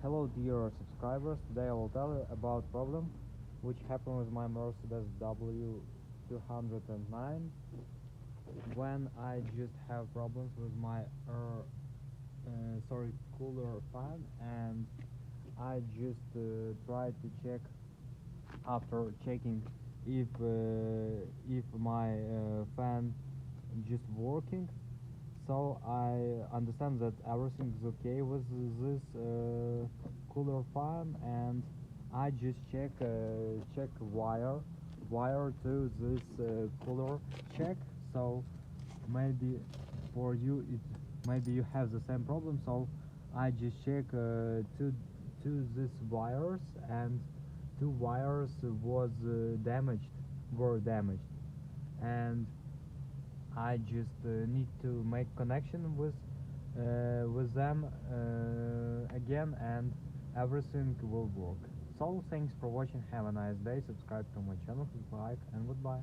Hello dear subscribers, today I will tell you about problem which happened with my Mercedes W209 when I just have problems with my cooler fan, and I just tried to check after checking if my fan just working. So I understand that everything is okay with this cooler fan, and I just check wire to this cooler check. So maybe for you it maybe you have the same problem. So I just check to these wires, and two wires were damaged, and I just need to make connection with them again, and everything will work. So thanks for watching, have a nice day, subscribe to my channel, click like, and goodbye.